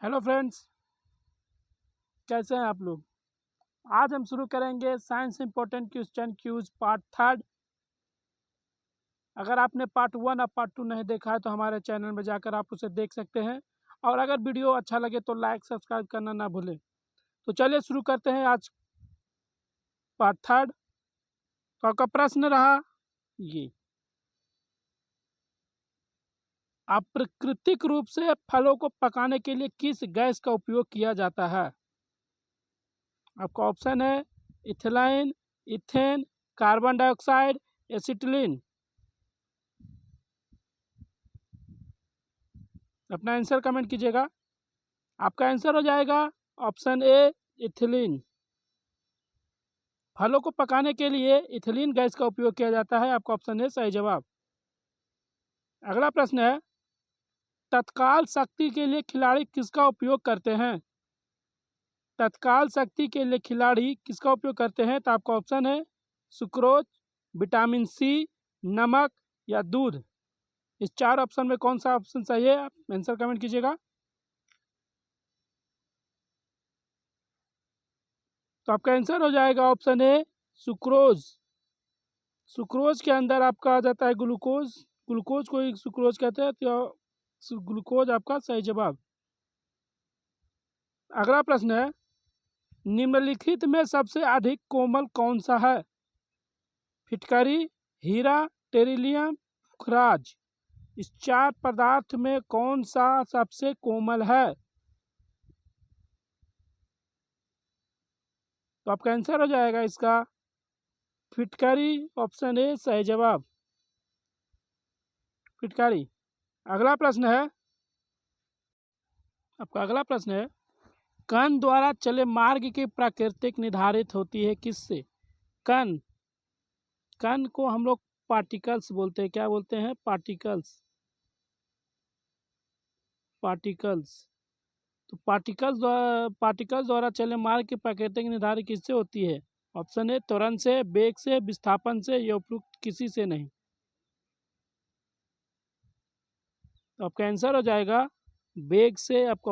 Hello friends, कैसे हैं आप लोग। आज हम शुरू करेंगे science important question quiz part third. अगर आपने पार्ट वन और पार्ट टू नहीं देखा है तो हमारे चैनल में जाकर आप उसे देख सकते हैं। और अगर वीडियो अच्छा लगे तो लाइक सब्सक्राइब करना ना भूलें। तो चलिए शुरू करते हैं आज पार्ट थर्ड। तो आपका प्रश्न रहा ये, अप्राकृतिक रूप से फलों को पकाने के लिए किस गैस का उपयोग किया जाता है। आपका ऑप्शन है ethylene, ethane, carbon dioxide, acetylene. अपना आंसर कमेंट कीजिएगा। आपका आंसर हो जाएगा ऑप्शन ए इथिलीन। फलों को पकाने के लिए इथिलीन गैस का उपयोग किया जाता है। आपका ऑप्शन ए सही जवाब। अगला प्रश्न है, तत्काल शक्ति के लिए खिलाड़ी किसका उपयोग करते हैं। तत्काल शक्ति के लिए खिलाड़ी किसका उपयोग करते हैं। तो आपका ऑप्शन है सुक्रोज, विटामिन सी, नमक या दूध। इस चार ऑप्शन में कौन सा ऑप्शन सही है, आप आंसर कमेंट कीजिएगा। तो आपका आंसर हो जाएगा ऑप्शन ए सुक्रोज। सुक्रोज के अंदर आपका आ जाता है ग्लूकोज। ग्लूकोज को ही सुक्रोज कहते हैं, तो ग्लूकोज आपका सही जवाब। अगला प्रश्न है, निम्नलिखित में सबसे अधिक कोमल कौन सा है। फिटकरी, हीरा, टेरिलियम, पुखराज। इस चार पदार्थ में कौन सा सबसे कोमल है। तो आपका आंसर हो जाएगा इसका फिटकरी। ऑप्शन ए सही जवाब, फिटकरी। अगला प्रश्न है, आपका अगला प्रश्न है, कण द्वारा चले मार्ग की प्राकृतिक निर्धारित होती है किससे। कण, कण को हम लोग पार्टिकल्स बोलते हैं। क्या बोलते हैं, पार्टिकल्स, पार्टिकल्स। तो पार्टिकल्स द्वारा चले मार्ग की प्राकृतिक निर्धारित किससे होती है। ऑप्शन है त्वरण से, वेग से, विस्थापन से या उपयुक्त किसी से नहीं। तो आपका आंसर हो जाएगा वेग से। आपका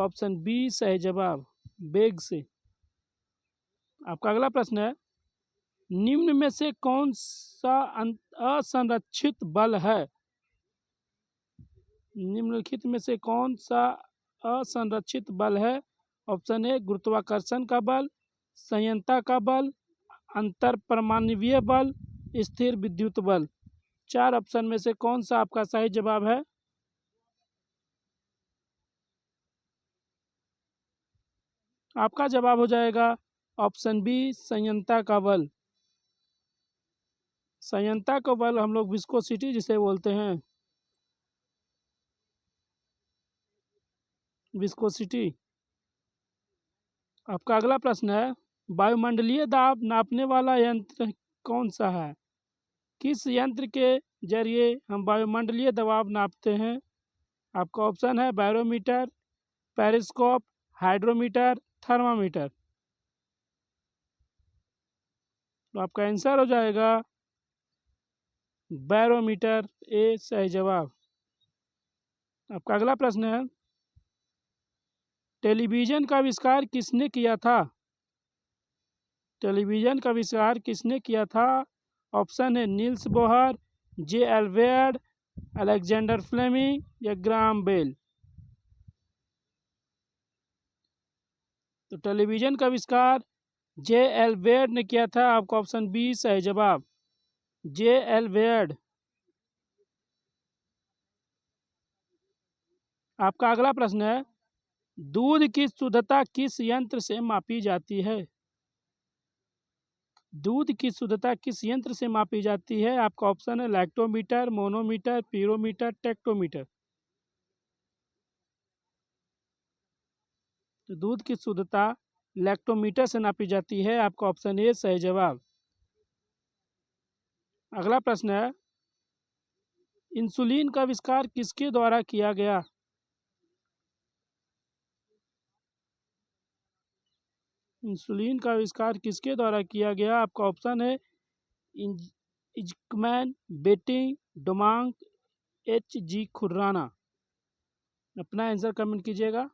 ऑप्शन बी सही जवाब, वेग से। आपका अगला प्रश्न है, निम्न में से कौन सा असंरक्षित बल है। निम्नलिखित में से कौन सा असंरक्षित बल है। ऑप्शन ए गुरुत्वाकर्षण का बल, संयंता का बल, अंतर परमाणुवीय बल, स्थिर विद्युत बल। चार ऑप्शन में से कौन सा आपका सही जवाब है। आपका जवाब हो जाएगा ऑप्शन बी संयंता का बल। संयंता का बल हम लोग विस्कोसिटी जिसे बोलते हैं, विस्कोसिटी। आपका अगला प्रश्न है, वायुमंडलीय दाब नापने वाला यंत्र कौन सा है। किस यंत्र के जरिए हम वायुमंडलीय दबाव नापते हैं। आपका ऑप्शन है बैरोमीटर, पेरिस्कोप, हाइड्रोमीटर, थर्मामीटर। तो आपका आंसर हो जाएगा बैरोमीटर, ए सही जवाब। आपका अगला प्रश्न है, टेलीविजन का आविष्कार किसने किया था। टेलीविजन का आविष्कार किसने किया था। ऑप्शन है नील्स बोहर, जे एल वेड, अलेक्जेंडर फ्लेमिंग या ग्राहम बेल। तो टेलीविजन का आविष्कार जे एल वेड ने किया था। आपका ऑप्शन बी सही जवाब, जे एल वेड। आपका अगला प्रश्न है, दूध की शुद्धता किस यंत्र से मापी जाती है। दूध की शुद्धता किस यंत्र से मापी जाती है। आपका ऑप्शन है लैक्टोमीटर, मोनोमीटर, पीरोमीटर, टेक्टोमीटर। तो दूध की शुद्धता लैक्टोमीटर से नापी जाती है। आपका ऑप्शन ए सही जवाब। अगला प्रश्न है, इंसुलिन का आविष्कार किसके द्वारा किया गया। इंसुलिन का आविष्कार किसके द्वारा किया गया। आपका ऑप्शन है इजकमैन, बेटिंग, डोमांग, एच जी खुराना। अपना आंसर कमेंट कीजिएगा।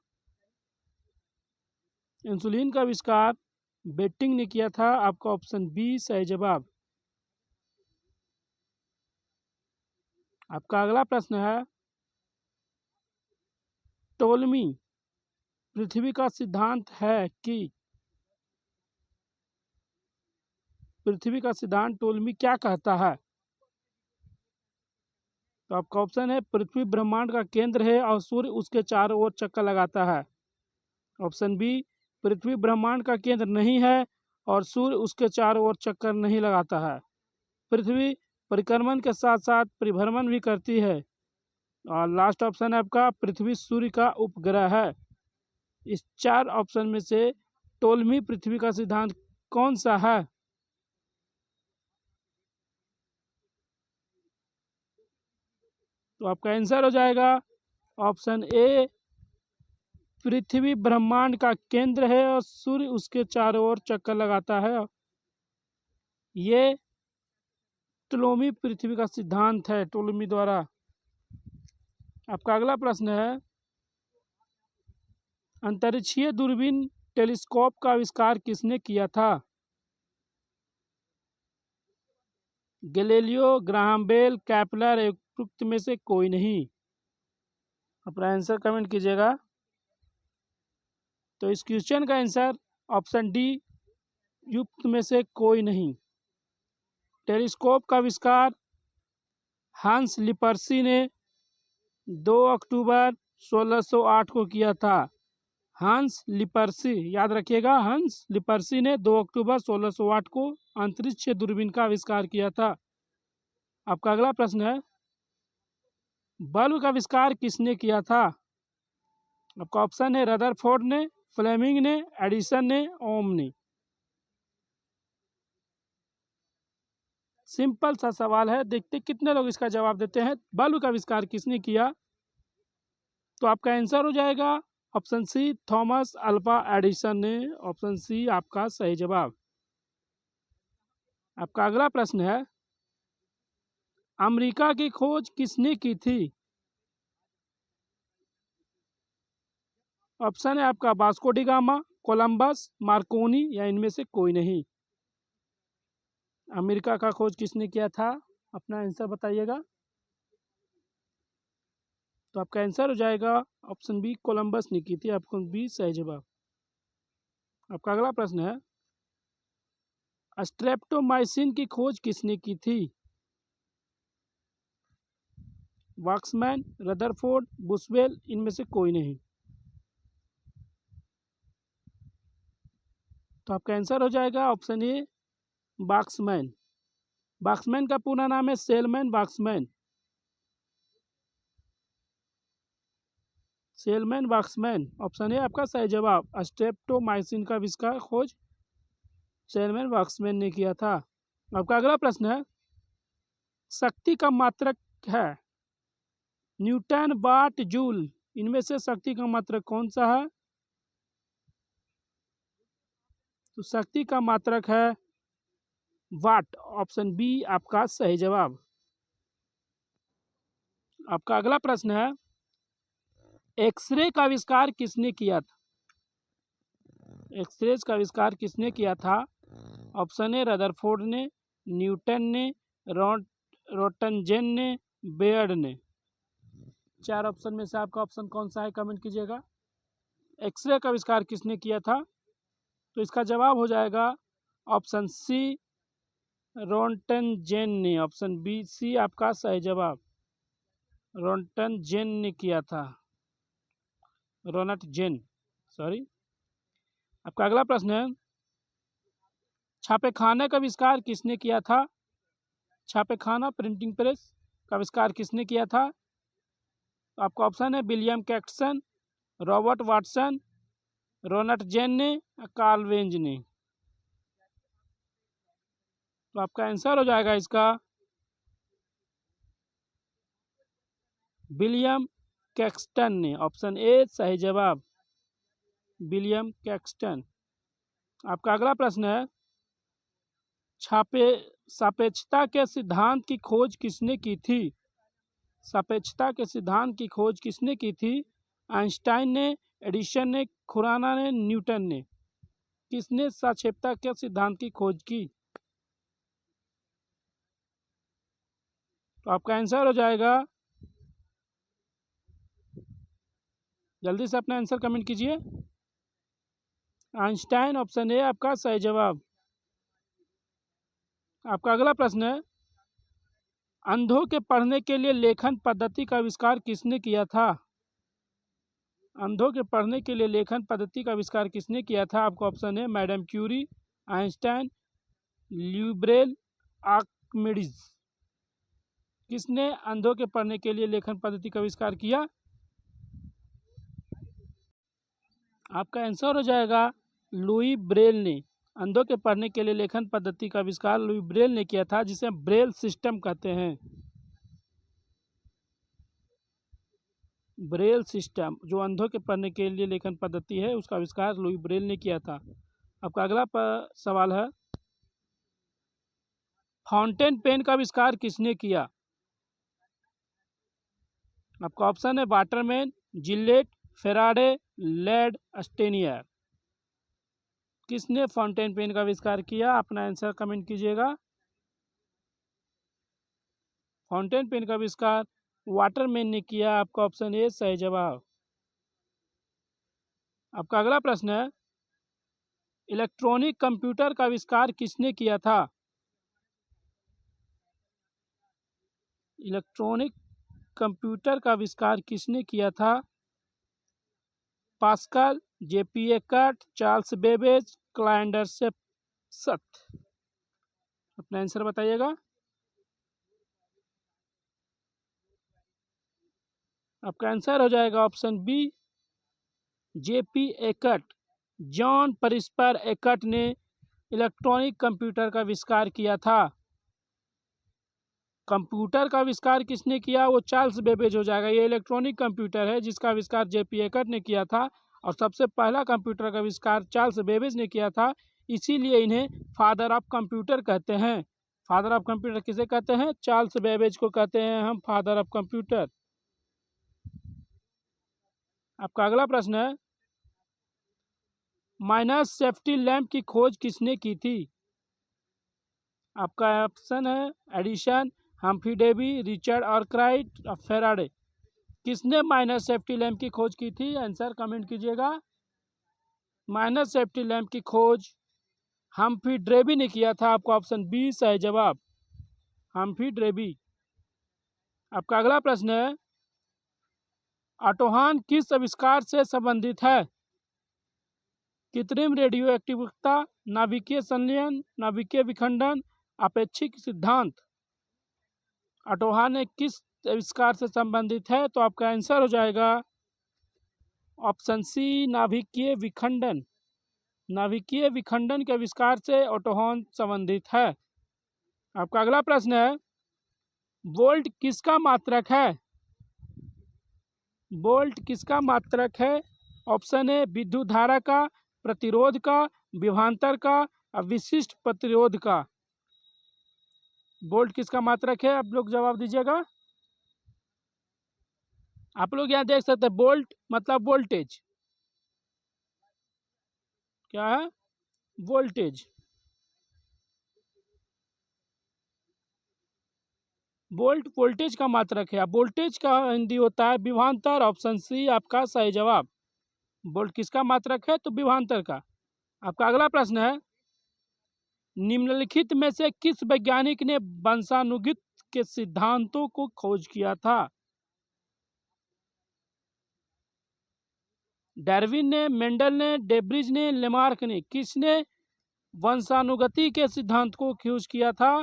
इंसुलिन का आविष्कार बेटिंग ने किया था। आपका ऑप्शन बी सही जवाब। आपका अगला प्रश्न है, टोलमी पृथ्वी का सिद्धांत है कि पृथ्वी का सिद्धांत टोलमी क्या कहता है? तो आपका ऑप्शन है, पृथ्वी ब्रह्मांड का केंद्र है और सूर्य उसके चारों ओर चक्कर लगाता है। ऑप्शन बी, पृथ्वी ब्रह्मांड का केंद्र नहीं है और सूर्य उसके चारों ओर चक्कर नहीं लगाता है। पृथ्वी परिक्रमण के साथ साथ परिभ्रमण भी करती है। और लास्ट ऑप्शन है आपका, पृथ्वी सूर्य का उपग्रह है। इस 4 ऑप्शन में से टोलमी पृथ्वी का सिद्धांत कौन सा है? तो आपका आंसर हो जाएगा ऑप्शन ए, पृथ्वी ब्रह्मांड का केंद्र है और सूर्य उसके चारों ओर चक्कर लगाता है। ये टोलमी पृथ्वी का सिद्धांत है, टोलमी द्वारा। आपका अगला प्रश्न है, अंतरिक्षीय दूरबीन टेलीस्कोप का आविष्कार किसने किया था? गैलीलियो, ग्राहम बेल, केपलर, उपयुक्त में से कोई नहीं। अपना आंसर कमेंट कीजिएगा। तो इस क्वेश्चन का आंसर ऑप्शन डी, युक्त में से कोई नहीं। टेलीस्कोप का आविष्कार हांस लिपर्सी ने 2 अक्टूबर 1608 को किया था। हांस लिपर्सी, याद रखिएगा, हांस लिपर्सी ने 2 अक्टूबर 1608 को अंतरिक्ष दूरबीन का आविष्कार किया था। आपका अगला प्रश्न है, बल्ब का आविष्कार किसने किया था? आपका ऑप्शन है, रदरफोर्ड ने, फ्लेमिंग ने, एडिसन ने, ओम ने। सिंपल सा सवाल है, देखते कितने लोग इसका जवाब देते हैं। बल्ब का आविष्कार किसने किया? तो आपका आंसर हो जाएगा option C, Thomas Alva Edison ने। ऑप्शन सी आपका सही जवाब। आपका अगला प्रश्न है, अमेरिका की खोज किसने की थी? ऑप्शन है आपका, Vasco D gamma, Columbus, Markovnikov या इनमें से कोई नहीं। अमेरिका का खोज किसने किया था? अपना आंसर बताइएगा। तो आपका आंसर हो जाएगा ऑप्शन बी, कोलंबस ने की थी। ऑप्शन बी सही जवाब। आपका अगला प्रश्न है, स्ट्रेप्टोमाइसिन की खोज किसने की थी? वाक्समैन, रदरफोर्ड, बुशवेल, इनमें से कोई नहीं। तो आपका आंसर हो जाएगा ऑप्शन ए, वाक्समैन। वाक्समैन का पूरा नाम है salesman Waksman. Salesman Waksman, option A आपका सही जवाब। स्ट्रेप्टोमाइसिन का आविष्कार खोज सेलमैन वाक्समैन ने किया था। आपका अगला प्रश्न है, शक्ति का मात्रक है न्यूटन, वाट, जूल, इनमें से शक्ति का मात्रक कौन सा है? तो शक्ति का मात्रक है वाट। ऑप्शन बी आपका सही जवाब। आपका अगला प्रश्न है, एक्सरे का आविष्कार किसने किया था? एक्सरे का आविष्कार किसने किया था? ऑप्शन ए, रदरफोर्ड ने, न्यूटन ने, रोटनजेन ने, बेयर्ड ने। 4 ऑप्शन में से आपका ऑप्शन कौन सा है, कमेंट कीजिएगा। एक्सरे का आविष्कार किसने किया था? तो इसका जवाब हो जाएगा ऑप्शन सी, रोटनजेन ने। ऑप्शन बी सी आपका सही जवाब। रोटनजेन ने किया था, रोनटजेन, सॉरी। आपका अगला प्रश्न है, छापेखाना का आविष्कार किसने किया था? छापेखाना, प्रिंटिंग प्रेस का आविष्कार किसने किया था? तो आपका ऑप्शन है, विलियम कैक्सन, रॉबर्ट वाटसन, रोनटजेन ने, कार्ल वेंज ने। तो आपका आंसर हो जाएगा इसका विलियम कैक्सटन ने। ऑप्शन ए सही जवाब, विलियम कैक्सटन। आपका अगला प्रश्न है, छापे सापेक्षता के सिद्धांत की खोज किसने की थी? सापेक्षता के सिद्धांत की खोज किसने की थी? आइंस्टाइन ने, एडिशन ने, खुराना ने, न्यूटन ने। किसने सापेक्षता के सिद्धांत की खोज की? तो आपका आंसर हो जाएगा, जल्दी से अपना आंसर कमेंट कीजिए। आइंस्टाइन ऑप्शन ए आपका सही जवाब। आपका अगला प्रश्न है, अंधों के पढ़ने के लिए लेखन पद्धति का आविष्कार किसने किया था? अंधों के पढ़ने के लिए लेखन पद्धति का आविष्कार किसने किया था? आपका ऑप्शन है मैडम क्यूरी, आइंस्टाइन, ल्यूब्रेल, आर्किमिडीज। किसने अंधों के पढ़ने के लिए लेखन पद्धति का आविष्कार किया? आपका आंसर हो जाएगा लुई ब्रेल ने। अंधों के पढ़ने के लिए लेखन पद्धति का आविष्कार लुई ब्रेल ने किया था, जिसे ब्रेल सिस्टम कहते हैं। ब्रेल सिस्टम जो अंधों के पढ़ने के लिए लेखन पद्धति है, उसका आविष्कार लुई ब्रेल ने किया था। आपका अगला सवाल है, फाउंटेन पेन का आविष्कार किसने किया? आपका ऑप्शन है वाटरमैन, जिलेट, फेराडे, लेड, अस्टेनियर। किसने फाउंटेन पेन का आविष्कार किया? अपना आंसर कमेंट कीजिएगा। फाउंटेन पेन का आविष्कार वाटरमैन ने किया। आपका ऑप्शन ए सही जवाब। आपका अगला प्रश्न है, इलेक्ट्रॉनिक कंप्यूटर का आविष्कार किसने किया था? इलेक्ट्रॉनिक कंप्यूटर का आविष्कार किसने किया था? Pascal, JP Eckert, Charles Babbage, क्लाइंडर अपना आंसर बताइएगा। आपका आंसर हो जाएगा option B, JP Eckert. John Presper Eckert ने इलेक्ट्रॉनिक कंप्यूटर का आविष्कार किया था। कंप्यूटर का आविष्कार किसने किया? वो चार्ल्स बेबेज हो जाएगा। ये इलेक्ट्रॉनिक कंप्यूटर है जिसका आविष्कार जेपी एकर्ट ने किया था, और सबसे पहला कंप्यूटर का आविष्कार चार्ल्स बेबेज ने किया था। इसीलिए इन्हें फादर ऑफ कंप्यूटर कहते हैं। फादर ऑफ कंप्यूटर किसे कहते हैं? चार्ल्स बेबेज को कहते हैं हम फादर ऑफ कंप्यूटर। आपका अगला प्रश्न है, माइनस सेफ्टी लैंप की खोज किसने की थी? आपका ऑप्शन है Edison, Humphry Davy, Richard Arkwright और फेराडे। किसने माइनस सेफ्टी लैंप की खोज की थी? आंसर कमेंट कीजिएगा। माइनस सेफ्टी लैंप की खोज हम्फ्री डेवी ने किया था। आपका ऑप्शन बी सही जवाब, हम्फ्री डेवी। आपका अगला प्रश्न है, ऑटोहान किस आविष्कार से संबंधित है? कृत्रिम रेडियो एक्टिवता, नाभिकीय संलयन, नाभिकीय विखंडन, अपेक्षिक सिद्धांत। ऑटोहान ने किस आविष्कार से संबंधित है? तो आपका आंसर हो जाएगा ऑप्शन सी, नाभिकीय विखंडन। नाभिकीय विखंडन के आविष्कार से ऑटोहान संबंधित है। आपका अगला प्रश्न है, वोल्ट किसका मात्रक है? वोल्ट किसका मात्रक है? ऑप्शन ए विद्युत धारा का, प्रतिरोध का, विभवांतर का, विशिष्ट प्रतिरोध का। वोल्ट किसका मात्रक है? आप लोग जवाब दीजिएगा। आप लोग यहाँ देख सकते हैं, वोल्ट मतलब वोल्टेज। क्या है? वोल्टेज। वोल्ट वोल्टेज का मात्रक है। वोल्टेज का हिंदी होता है विभवांतर। ऑप्शन सी आपका सही जवाब। वोल्ट किसका मात्रक है? तो विभवांतर का। आपका अगला प्रश्न है, निम्नलिखित में से किस वैज्ञानिक ने वंशानुगत के सिद्धांतों को खोज किया था? डार्विन ने, मेंडल ने, डेब्रिज ने, लेमार्क ने। किसने वंशानुगति के सिद्धांत को खोज किया था?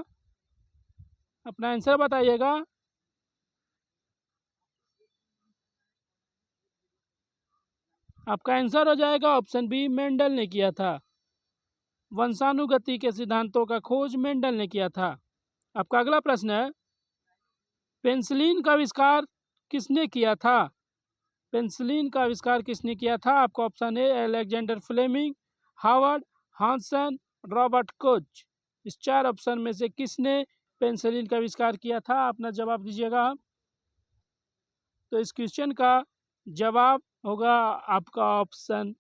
अपना आंसर बताइएगा। आपका आंसर हो जाएगा ऑप्शन बी, मेंडल ने किया था। वंशानुगति के सिद्धांतों का खोज मेंडल ने किया था। आपका अगला प्रश्न है, पेंसिलिन का आविष्कार किसने किया था? पेंसिलिन का आविष्कार किसने किया था? आपका ऑप्शन है Alexander Fleming, Harvard, Hansen, Robert Koch. इस चार ऑप्शन में से किसने पेंसिलिन का आविष्कार किया था? अपना जवाब दीजिएगा। तो इस क्वेश्चन का जवाब होगा आपका ऑप्शन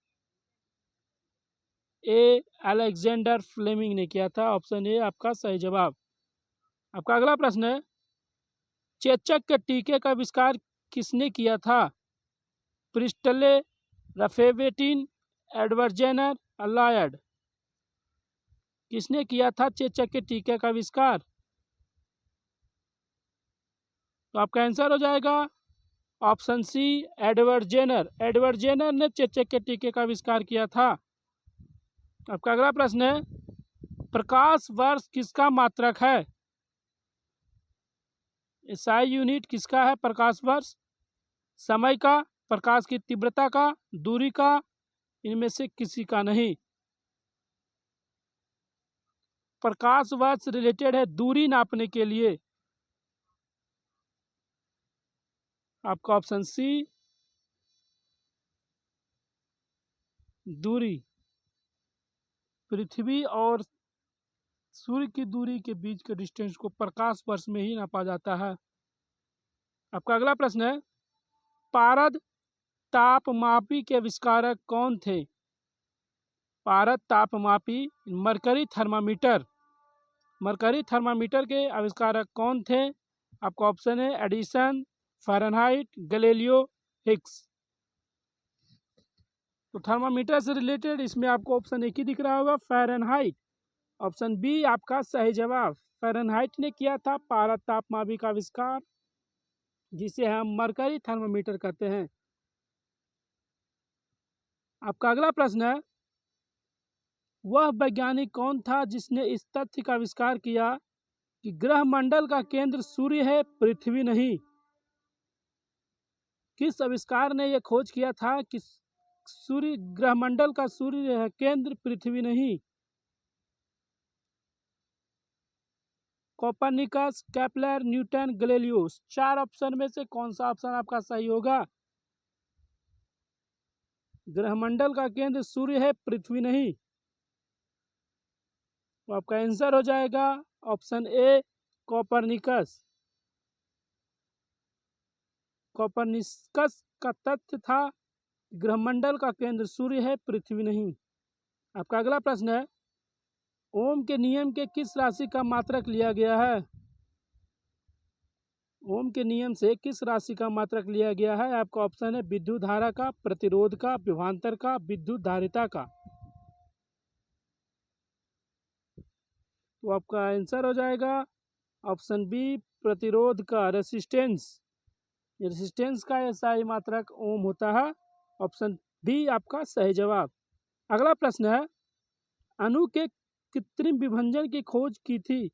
ए, अलेक्जेंडर फ्लेमिंग ने किया था। ऑप्शन ए आपका सही जवाब। आपका अगला प्रश्न है, चेचक के टीके का आविष्कार किसने किया था? प्रिस्टले, रफेवेटिन, एडवर्ड जेनर, अलायड। किसने किया था चेचक के टीके का आविष्कार? तो आपका आंसर हो जाएगा option C, Edward Jenner. Edward Jenner ने चेचक के टीके का आविष्कार किया था। आपका अगला प्रश्न है, प्रकाश वर्ष किसका मात्रक है? एसआई यूनिट किसका है प्रकाश वर्ष? समय का, प्रकाश की तीव्रता का, दूरी का, इनमें से किसी का नहीं। प्रकाश वर्ष रिलेटेड है दूरी नापने के लिए। आपका ऑप्शन सी, दूरी। पृथ्वी और सूर्य की दूरी के बीच के डिस्टेंस को प्रकाश वर्ष में ही नापा जाता है। आपका अगला प्रश्न है, पारद तापमापी के आविष्कारक कौन थे? पारद तापमापी, मरकरी थर्मामीटर। मरकरी थर्मामीटर के आविष्कारक कौन थे? आपका ऑप्शन है एडिसन, फ़ारेनहाइट, गैलीलियो, हिग्स। तो थर्मामीटर से रिलेटेड इसमें आपको ऑप्शन एक ही दिख रहा होगा, फ़ारेनहाइट। ऑप्शन बी आपका सही जवाब। फ़ारेनहाइट ने किया था पारद तापमापी का आविष्कार, जिसे हम मरकरी थर्मामीटर कहते हैं। आपका अगला प्रश्न है, वह वैज्ञानिक कौन था जिसने इस तथ्य का आविष्कार किया कि ग्रह मंडल का केंद्र सूर्य है, पृथ्वी नहीं? किस आविष्कार ने यह खोज किया था कि सूर्य, ग्रह मंडल का सूर्य है केंद्र, पृथ्वी नहीं? Copernicus, Kepler, Newton, Galileo. चार ऑप्शन में से कौन सा ऑप्शन आपका सही होगा? ग्रहमंडल का केंद्र सूर्य है, पृथ्वी नहीं। तो आपका आंसर हो जाएगा ऑप्शन ए, कोपरनिकस। कोपरनिकस का तथ्य था ग्रहमंडल का केंद्र सूर्य है, पृथ्वी नहीं। आपका अगला प्रश्न है, ओम के नियम के किस राशि का मात्रक लिया गया है? ओम के नियम से किस राशि का मात्रक लिया गया है? आपका ऑप्शन है विद्युत धारा का, प्रतिरोध का, विभवांतर का, विद्युत धारिता का। तो आपका आंसर हो जाएगा ऑप्शन बी, प्रतिरोध का, रेसिस्टेंस। रेसिस्टेंस का एसआई मात्रक ओम होता है। ऑप्शन बी आपका सही जवाब। अगला प्रश्न है, अणु के कृत्रिम विभंजन की खोज की थी?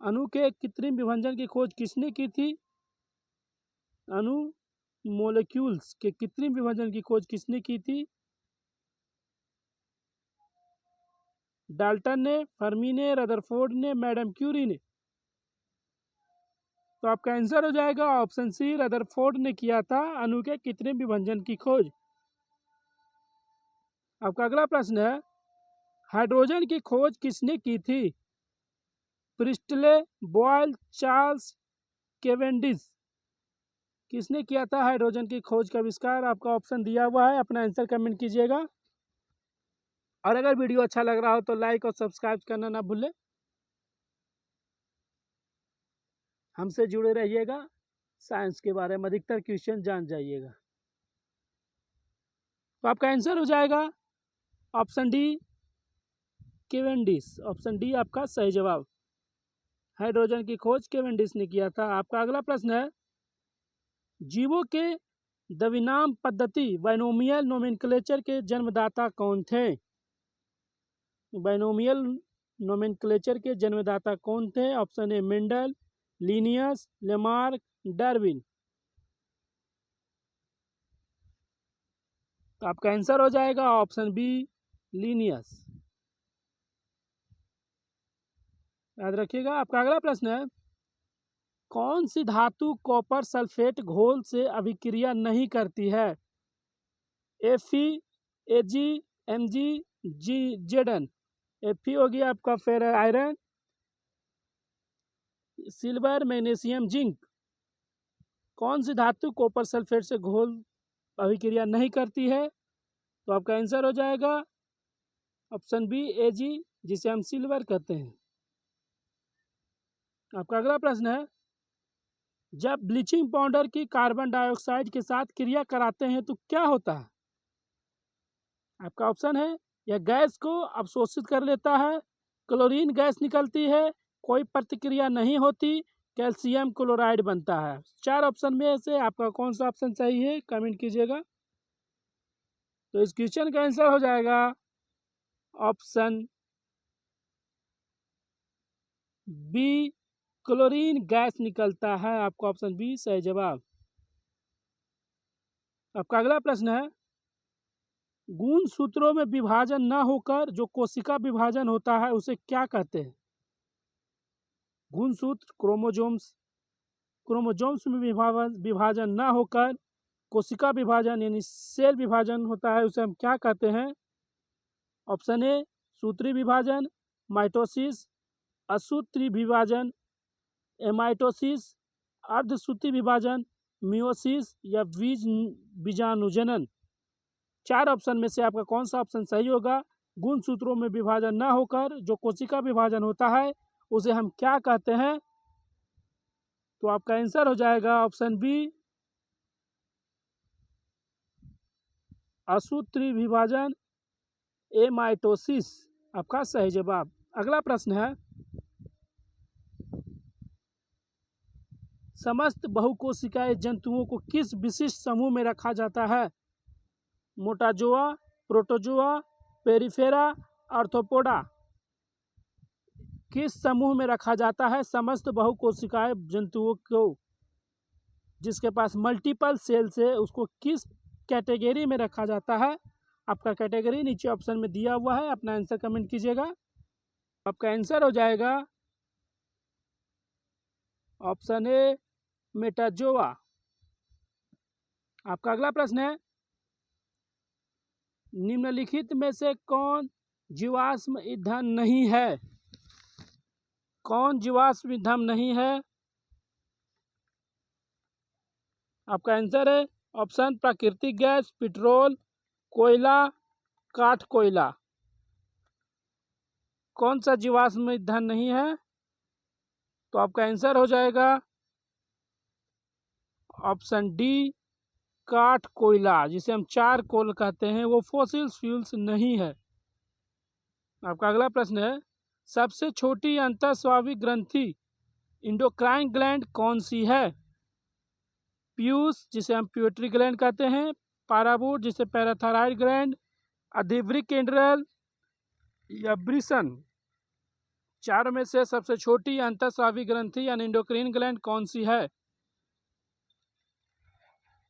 अणु के कृत्रिम विभंजन की खोज किसने की थी? अणु, मोलिक्यूल्स के कृत्रिम विभजन की खोज किसने की थी? डाल्टन ने, फर्मी ने, रदरफोर्ड ने, मैडम क्यूरी ने। तो आपका आंसर हो जाएगा ऑप्शन सी, रदरफोर्ड ने किया था अणु के कृत्रिम विभजन की खोज। आपका अगला प्रश्न है, हाइड्रोजन की खोज किसने की थी? Priestley, Boyle, Charles, Cavendish. किसने किया था हाइड्रोजन की खोज का आविष्कार? आपका ऑप्शन दिया हुआ है, अपना आंसर कमेंट कीजिएगा। और अगर वीडियो अच्छा लग रहा हो तो लाइक और सब्सक्राइब करना ना भूलें। हमसे जुड़े रहिएगा, साइंस के बारे में अधिकतर क्वेश्चन जान जाइएगा। तो आपका आंसर हो जाएगा option D, Cavendish. Option D आपका सही जवाब। हाइड्रोजन की खोज केवेंडिश ने किया था। आपका अगला प्रश्न है, जीवों के द्विनाम पद्धति, बाइनोमियल नोमेनक्लेचर के जन्मदाता कौन थे? बाइनोमियल नोमेनक्लेचर के जन्मदाता कौन थे? Option A Mendel, Linnaeus, Lamarck, Darwin. तो आपका आंसर हो जाएगा ऑप्शन बी, लिनियस। याद रखिएगा। आपका अगला प्रश्न है, कौन सी धातु कॉपर सल्फेट घोल से अभिक्रिया नहीं करती है? Fe, Ag, Mg, Zn। Fe होगी आपका फेर आयरन, सिल्वर, मैग्नीशियम, जिंक। कौन सी धातु कॉपर सल्फेट से घोल अभिक्रिया नहीं करती है, तो आपका आंसर हो जाएगा ऑप्शन बी Ag, जिसे हम सिल्वर कहते हैं। आपका अगला प्रश्न है, जब ब्लीचिंग पाउडर की कार्बन डाइऑक्साइड के साथ क्रिया कराते हैं तो क्या होता है? आपका ऑप्शन है, यह गैस को अवशोषित कर लेता है, क्लोरीन गैस निकलती है, कोई प्रतिक्रिया नहीं होती, कैल्शियम क्लोराइड बनता है। 4 ऑप्शन में से आपका कौन सा ऑप्शन सही है, कमेंट कीजिएगा। तो इस क्वेश्चन का आंसर हो जाएगा ऑप्शन बी, क्लोरीन गैस निकलता है। आपका ऑप्शन बी सही जवाब। आपका अगला प्रश्न है, गुणसूत्रों में विभाजन न होकर जो कोशिका विभाजन होता है उसे क्या कहते हैं? गुणसूत्र क्रोमोजोम्स में विभाजन न होकर कोशिका विभाजन यानी सेल विभाजन होता है, उसे हम क्या कहते हैं? ऑप्शन ए सूत्री विभाजन, माइटोसिस, असूत्री विभाजन, एमाइटोसिस, अर्धसूत्री विभाजन, मियोसिस या बीजाणुजनन। 4 ऑप्शन में से आपका कौन सा ऑप्शन सही होगा? गुणसूत्रों में विभाजन न होकर जो कोशिका विभाजन होता है उसे हम क्या कहते हैं? तो आपका आंसर हो जाएगा ऑप्शन बी, असूत्री विभाजन, एमाइटोसिस। आपका सही जवाब। अगला प्रश्न है, समस्त बहुकोशिकीय जंतुओं को किस विशिष्ट समूह में रखा जाता है? मोटाजोआ, प्रोटोजोआ, पेरिफेरा, आर्थ्रोपोडा। किस समूह में रखा जाता है समस्त बहुकोशिकीय जंतुओं को? जिसके पास मल्टीपल सेल्स है उसको किस कैटेगरी में रखा जाता है? आपका कैटेगरी नीचे ऑप्शन में दिया हुआ है, अपना आंसर कमेंट कीजिएगा। आपका आंसर हो जाएगा ऑप्शन ए, मेटाजोआ। आपका अगला प्रश्न है, निम्नलिखित में से कौन जीवाश्म ईंधन नहीं है? कौन जीवाश्म ईंधन नहीं है? आपका आंसर है ऑप्शन प्राकृतिक गैस, पेट्रोल, कोयला, काठ कोयला। कौन सा जीवाश्म ईंधन नहीं है? तो आपका आंसर हो जाएगा ऑप्शन डी, काठ कोयला, जिसे हम चारकोल कहते हैं, वो फॉसिल फ्यूल्स नहीं है। आपका अगला प्रश्न है, सबसे छोटी अंतःस्रावी ग्रंथि इंडोक्राइन ग्लैंड कौन सी है? पीयूष, जिसे हम प्यूटरी ग्लैंड कहते हैं, पाराबूट, जिसे पैराथायरॉइड ग्लैंड, अधिवृक्क केंद्रल या ब्रिसन। चारों में से सबसे छोटी अंतःस्रावी ग्रंथि यानी इंडोक्राइन ग्लैंड कौन सी है?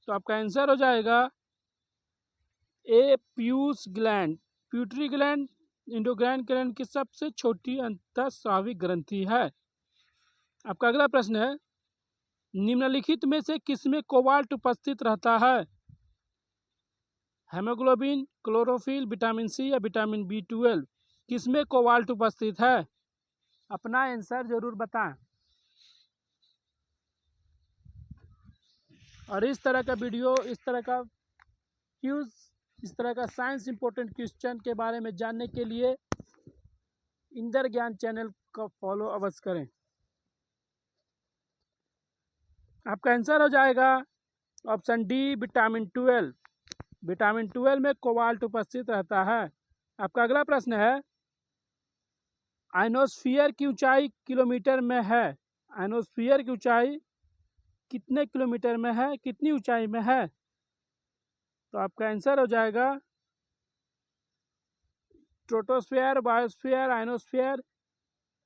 तो आपका आंसर हो जाएगा ए, पीयूष gland. Pituitary gland endocrine gland की सबसे छोटी अंतःस्रावी ग्रंथि है। आपका अगला प्रश्न है, निम्नलिखित में से किसमें कोबाल्ट उपस्थित रहता है? हेमोग्लोबिन, क्लोरोफिल, विटामिन सी या विटामिन B12। किसमें कोबाल्ट उपस्थित है? अपना आंसर जरूर बताएं। और इस तरह का वीडियो, इस तरह का क्यूज, इस तरह का साइंस इंपॉर्टेंट क्वेश्चन के बारे में जानने के लिए इंदर ज्ञान चैनल का फॉलो अवश्य करें। आपका आंसर हो जाएगा ऑप्शन डी, विटामिन 12। विटामिन 12 में कोबाल्ट उपस्थित रहता है। आपका अगला प्रश्न है, आयनोस्फीयर की ऊंचाई किलोमीटर में है। आयनोस्फीयर की ऊंचाई कितने किलोमीटर में है, कितनी ऊंचाई में है? तो आपका आंसर हो जाएगा स्ट्रेटोस्फीयर, बायोस्फीयर, आयनोस्फीयर।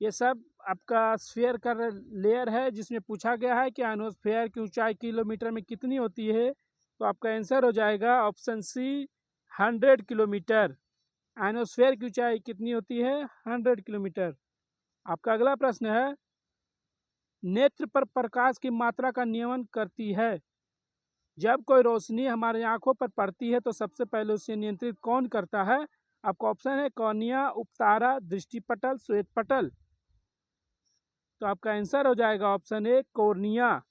ये सब आपका स्फीयर का लेयर है जिसमें पूछा गया है कि आयनोस्फीयर की ऊंचाई किलोमीटर में कितनी होती है। तो आपका आंसर हो जाएगा ऑप्शन सी, 100 किलोमीटर। आयनोस्फीयर की ऊंचाई कितनी होती है? 100 किलोमीटर। आपका अगला प्रश्न है, नेत्र पर प्रकाश की मात्रा का नियमन करती है। जब कोई रोशनी हमारी आंखों पर पड़ती है तो सबसे पहले उसे नियंत्रित कौन करता है? आपका ऑप्शन है कॉर्निया, उपतारा, दृष्टिपटल, श्वेतपटल। तो आपका आंसर हो जाएगा ऑप्शन ए, कॉर्निया।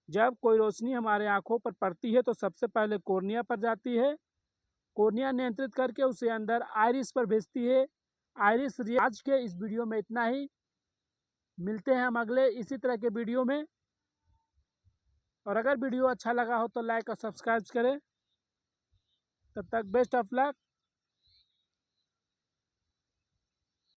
जब कोई रोशनी हमारे आँखों पर पड़ती है तो सबसे पहले कॉर्निया पर जाती है। कॉर्निया नियंत्रित करके उसे अंदर आइरिस पर भेजती है। आइरिस आज के इस वीडियो में इतना ही। मिलते हैं हम अगले इसी तरह के वीडियो में। और अगर वीडियो अच्छा लगा हो तो लाइक और सब्सक्राइब करें। तब तक बेस्ट ऑफ लक।